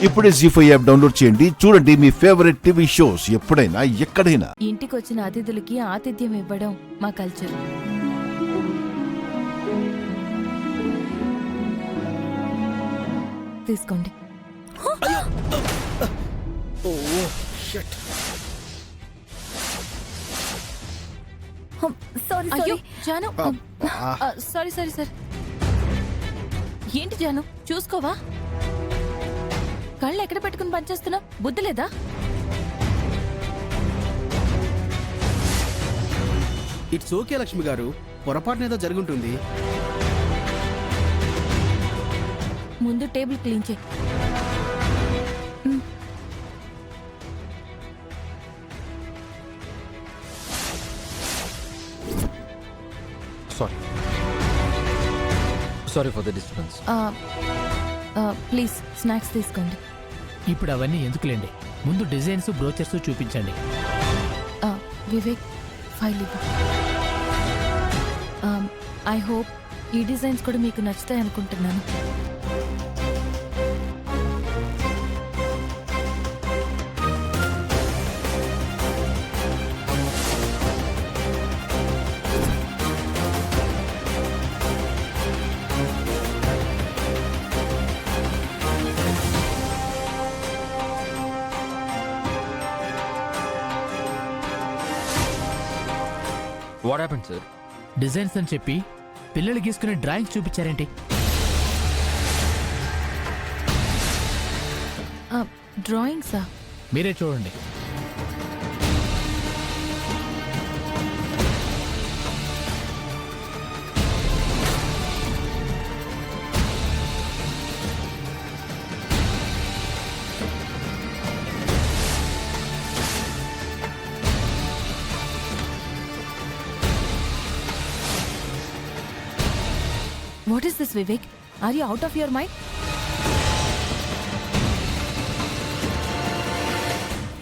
ఇప్పుడే జీ5 app download చేయండి. చూడండి మీ ఫేవరెట్ టీవీ షోస్ ఎప్పుడైనా ఎక్కడైనా. ఇంటికి వచ్చిన అతిథులకి ఆతిథ్యం ఇవ్వడం మా కల్చర్. తీసుకోండి. అయ్యో జాను, సారీ సారీ సార్. ఏంటి జాను, చూసుకోవా? కళ్ళు ఎక్కడ పెట్టుకుని పనిచేస్తున్నావు? బుద్ధి లేదా? ఇట్స్ ఓకే లక్ష్మి గారు, పొరపాటున ఏదో జరుగుంటుంది. ముందు టేబుల్ క్లీన్ చేయి. Sorry for the disturbance. Please snacks తీసుకోండి. ఇప్పుడు అవన్నీ ఎందుకులేండి, ముందు డిజైన్స్ బ్రోచర్స్ చూపించండి. వివేక్, ఫైల్ ఇవ్వు. ఐ హోప్ ఈ డిజైన్స్ కూడా మీకు నచ్చుతాయి అనుకుంటున్నాను. What happened sir? డిజైన్స్ అని చెప్పి పిల్లలు గీసుకునే డ్రాయింగ్స్ చూపించారేంటి? డ్రాయింగ్సా? మీరే చూడండి. What is this, Vivek? Are you out of your mind?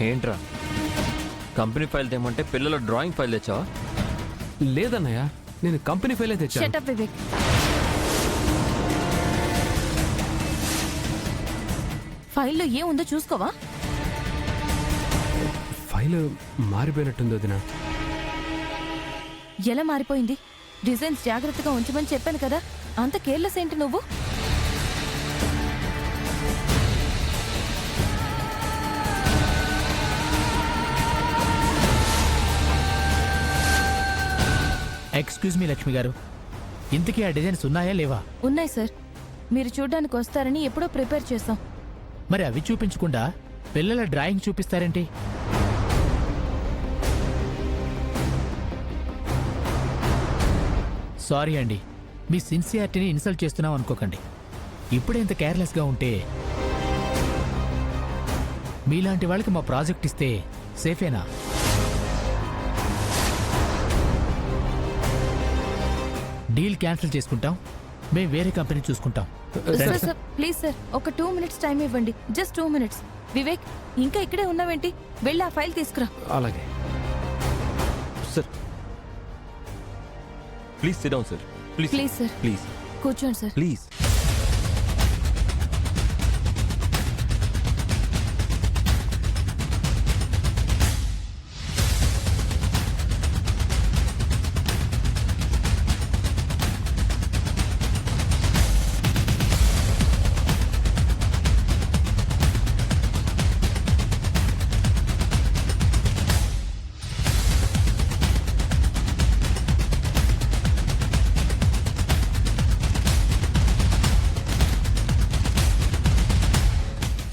ఏంట్రా, కంపెనీ ఫైల్ తేమంటే పిల్లల డ్రాయింగ్ ఫైల్ తెచ్చావా? లేదన్నయ్య, నేను కంపెనీ ఫైలే తెచ్చాను. Shut up, Vivek. ఫైల్లో ఏముందో చూసుకోవా? ఫైల్ మారిపోయినట్టుంది వదినా. ఎలా మారిపోయింది? డిజైన్స్ జాగ్రత్తగా ఉంచమని చెప్పాను కదా, అంత కేర్లెస్ ఏంటి నువ్వు? ఎక్స్క్యూజ్ మీ లక్ష్మి గారు, ఇంతకీ ఆ డిజైన్స్ ఉన్నాయా లేవా? ఉన్నాయి సార్, మీరు చూడ్డానికి వస్తారని ఎప్పుడో ప్రిపేర్ చేసాం. మరి అవి చూపించకుండా పిల్లల డ్రాయింగ్ చూపిస్తారేంటి? సారీ అండి, మీ సిన్సియారిటీని ఇన్సల్ట్ చేస్తున్నాం అనుకోకండి. ఇప్పుడే ఇంత కేర్లెస్గా ఉంటే మీలాంటి వాళ్ళకి మా ప్రాజెక్ట్ ఇస్తే సేఫేనా? డీల్ క్యాన్సిల్ చేసుకుంటాం, మేము వేరే కంపెనీ చూసుకుంటాం. సార్ సార్ ప్లీజ్ సార్, ఒక 2 minutes టైం ఇవ్వండి. Just 2 minutes. వివేక్, ఇంకా ఇక్కడే ఉన్నావేంటి? వెళ్ళి ఆ ఫైల్ తీసుకురా. అలాగే sir please SIT down sir. Please please sir, please కూర్చోండి సార్. ప్లీజ్.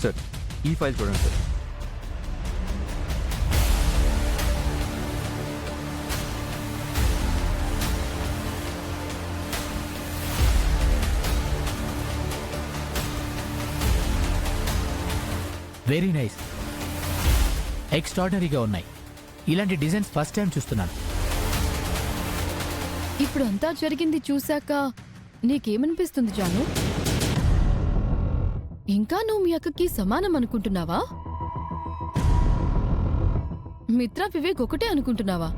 సార్ ఈ ఫైల్ చూడండి సార్. వెరీ నైస్, ఎక్స్ట్రాడినరీగా ఉన్నాయి. ఇలాంటి డిజైన్స్ ఫస్ట్ టైం చూస్తున్నాను. ఇప్పుడు అంతా జరిగింది చూశాక నీకేమనిపిస్తుంది జాను? ఇంకా నువ్వు మీ అక్కకి సమానం అనుకుంటున్నావా? మిత్ర వివేక్ ఒకటే అనుకుంటున్నావా?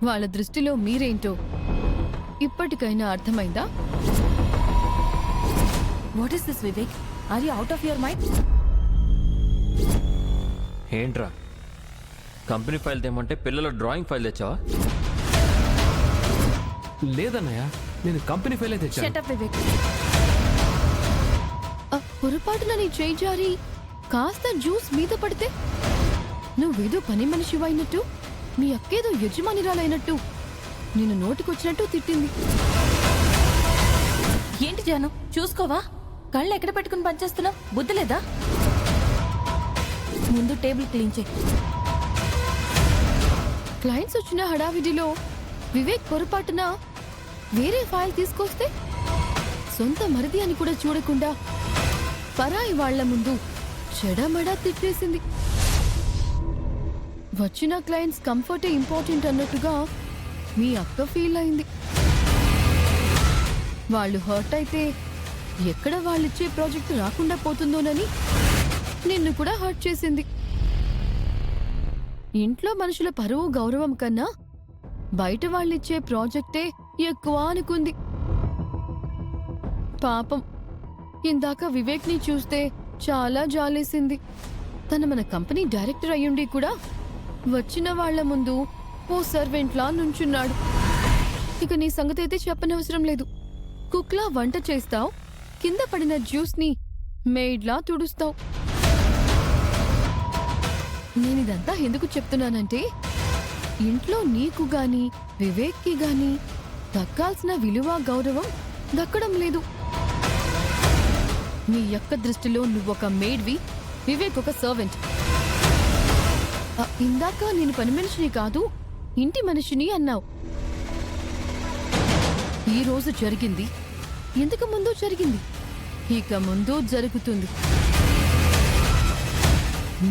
వాళ్ళ దృష్టిలో మీరేంటో ఇప్పటికైనా అర్థమైందా? What is this Vivek? Are you out of your mind? ఏంట్రా కంపెనీ ఫైల్ తేమంటే పిల్లల డ్రాయింగ్ ఫైల్ తెచ్చావా? లేదన్నయ్య, నేను కంపెనీ ఫైలే తెచ్చాను. Shut up Vivek. పొరపాటున నీ చేయి జారి కాస్త జ్యూస్ మీద పడితే నువ్వేదో పని మనిషి అయినట్టు, మీ అక్కేదో యజమానిరాలైనట్టు నిన్ను నోటికొచ్చినట్టు తిట్టింది. ఏంటి జాను, చూసుకోవా? కళ్ళు ఎక్కడ పెట్టుకుని పనిచేస్తున్నావు? బుద్ధి లేదా? ముందు టేబుల్ క్లీన్ చేయి. క్లయింట్స్ వచ్చిన హడావిడిలో వివేక్ పొరపాటున వేరే ఫైల్ తీసుకొస్తే సొంత మరిది అని కూడా చూడకుండా పరాయి వాళ్ల ముందు చెడమడా తిట్టేసింది. వచ్చిన క్లయింట్స్ కంఫర్టే ఇంపార్టెంట్ అన్నట్టుగా మీ అక్క ఫీల్ అయింది. వాళ్ళు హర్ట్ అయితే ఎక్కడ వాళ్ళిచ్చే ప్రాజెక్ట్ రాకుండా పోతుందోనని నిన్ను కూడా హర్ట్ చేసింది. ఇంట్లో మనుషుల పరువు గౌరవం కన్నా బయట వాళ్ళిచ్చే ప్రాజెక్టే ఎక్కువ అనుకుంది. పాపం, ఇందాక వివేక్ని చూస్తే చాలా జాలేసింది. తను మన కంపెనీ డైరెక్టర్ అయ్యుండి కూడా వచ్చిన వాళ్ల ముందు ఓ సర్వెంట్లా నుంచున్నాడు. ఇక నీ సంగతి అయితే చెప్పనవసరం లేదు. కుక్లా వంట చేస్తావు, కింద పడిన జ్యూస్ని మెయిడ్లా తుడుస్తావు. నేనిదంతా ఎందుకు చెప్తున్నానంటే, ఇంట్లో నీకు గాని వివేక్కి గాని దక్కాల్సిన విలువ గౌరవం దక్కడం లేదు. నీ యొక్క దృష్టిలో నువ్వొక మెయిడ్వి, వివేక్ ఒక సర్వెంట్. ఇందాక నేను పని మనిషిని కాదు, ఇంటి మనిషిని అన్నావు. ఈ రోజు జరిగింది, ఇంతకు ముందు జరిగింది, ఇక ముందు జరుగుతుంది.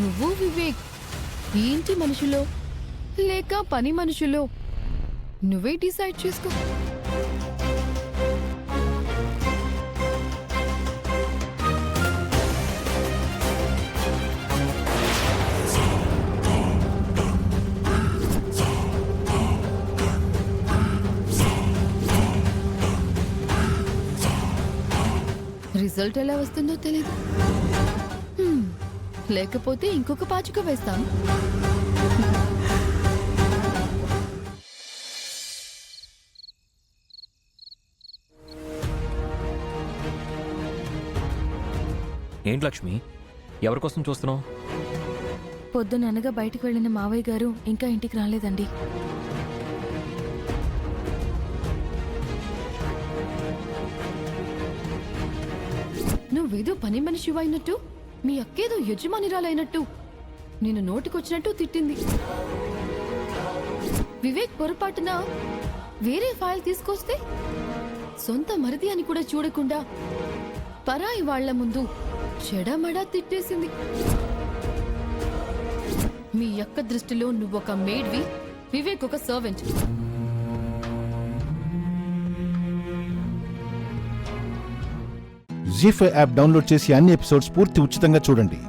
నువ్వు వివేక్ ఈ ఇంటి మనుషులో లేక పని మనుషులో నువ్వే డిసైడ్ చేసుకో. రిజల్ట్ ఎలా వస్తుందో తెలీదు. లేకపోతే ఇంకొక పాచిక వేస్తాను. ఏంటి లక్ష్మి, ఎవరి కోసం చూస్తున్నావు? పొద్దుననగా బయటికి వెళ్ళిన మావయ్య గారు ఇంకా ఇంటికి రాలేదండి. నువ్వేదో పని మనిషి అయినట్టు, మీ అక్కేదో యజమానిరాలైనట్టు నిన్ను నోటికొచ్చినట్టు తిట్టింది. వివేక్ పొరపాటున వేరే ఫైల్ తీసుకొస్తే సొంత మరిది అని కూడా చూడకుండా పరాయి వాళ్ల ముందు చెడమడా తిట్టేసింది. మీ యొక్క దృష్టిలో నువ్వొక మెయిడ్వి, వివేక్ ఒక సర్వెంట్. జీ5 యాప్ డౌన్లోడ్ చేసి అన్ని ఎపిసోడ్స్ పూర్తి ఉచితంగా చూడండి.